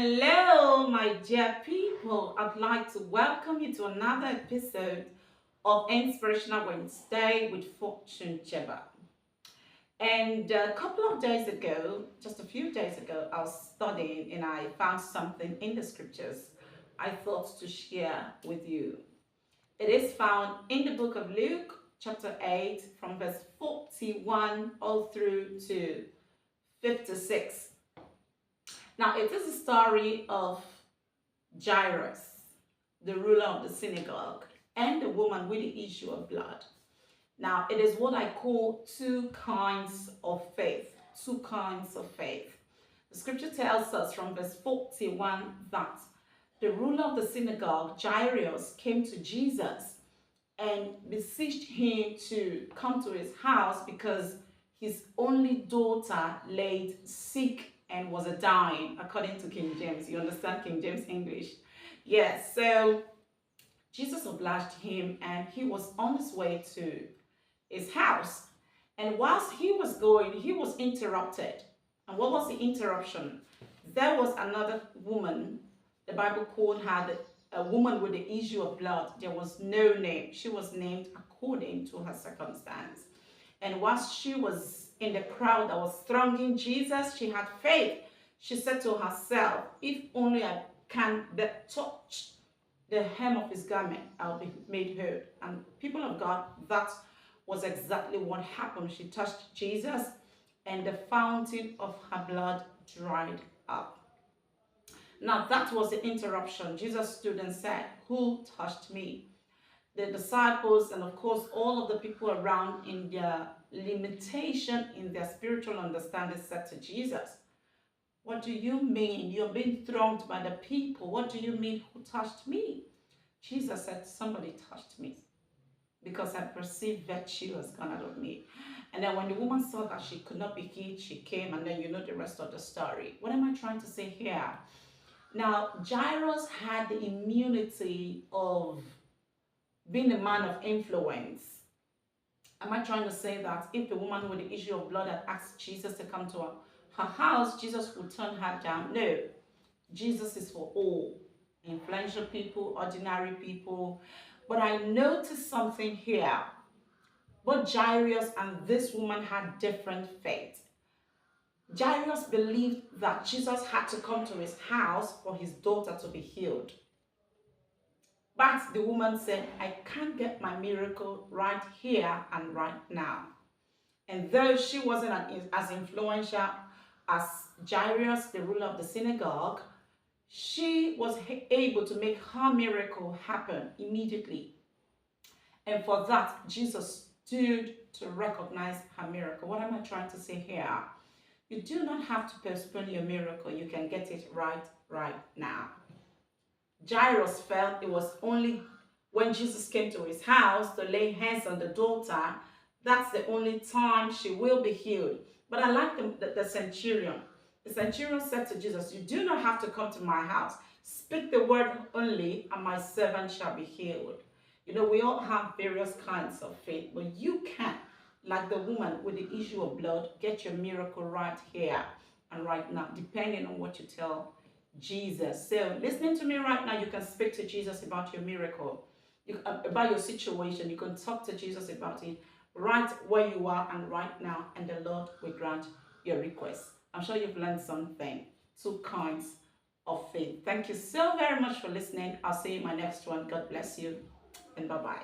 Hello, my dear people. I'd like to welcome you to another episode of Inspirational Wednesday with Fortune Jeba. And a couple of days ago, just a few days ago, I was studying and I found something in the scriptures I thought to share with you. It is found in the book of Luke, chapter 8, from verse 41 all through to 56. Now, it is a story of Jairus, the ruler of the synagogue, and the woman with the issue of blood. Now, it is what I call two kinds of faith. Two kinds of faith. The scripture tells us from verse 41 that the ruler of the synagogue, Jairus, came to Jesus and beseeched him to come to his house because his only daughter lay sick and was a dying, according to King James. You understand King James English? Yes, so Jesus obliged him and he was on his way to his house. And whilst he was going, he was interrupted. And what was the interruption? There was another woman, the Bible called her a woman with the issue of blood. There was no name. She was named according to her circumstance. And whilst she was in the crowd that was thronging Jesus, she had faith. She said to herself, if only I can touch the hem of his garment, I'll be made whole. And people of God, that was exactly what happened. She touched Jesus and the fountain of her blood dried up. Now that was the interruption. Jesus stood and said, who touched me? The disciples and of course all of the people around in their limitation in their spiritual understanding said to Jesus, what do you mean? You're being thronged by the people. What do you mean, who touched me? Jesus said, somebody touched me because I perceived virtue has gone out of me. And then when the woman saw that she could not be healed, she came, and then you know the rest of the story. What am I trying to say here? Now, Jairus had the immunity of being a man of influence. Am I trying to say that if the woman with the issue of blood had asked Jesus to come to her house, Jesus would turn her down? No. Jesus is for all. Influential people, ordinary people. But I noticed something here. Both Jairus and this woman had different faith. Jairus believed that Jesus had to come to his house for his daughter to be healed. But the woman said, I can't get my miracle right here and right now. And though she wasn't as influential as Jairus, the ruler of the synagogue, she was able to make her miracle happen immediately. And for that, Jesus stood to recognize her miracle. What am I trying to say here? You do not have to postpone your miracle. You can get it right now. Jairus felt it was only when Jesus came to his house to lay hands on the daughter, that's the only time she will be healed. But I like the centurion. The centurion said to Jesus, you do not have to come to my house. Speak the word only, and my servant shall be healed. You know, we all have various kinds of faith, but you can, like the woman with the issue of blood, get your miracle right here and right now, depending on what you tell Jesus. So listening to me right now, you can speak to Jesus about your miracle, about your situation. You can talk to Jesus about it right where you are and right now, and the Lord will grant your request. I'm sure you've learned something. Two kinds of faith. Thank you so very much for listening. I'll see you in my next one. God bless you and bye-bye.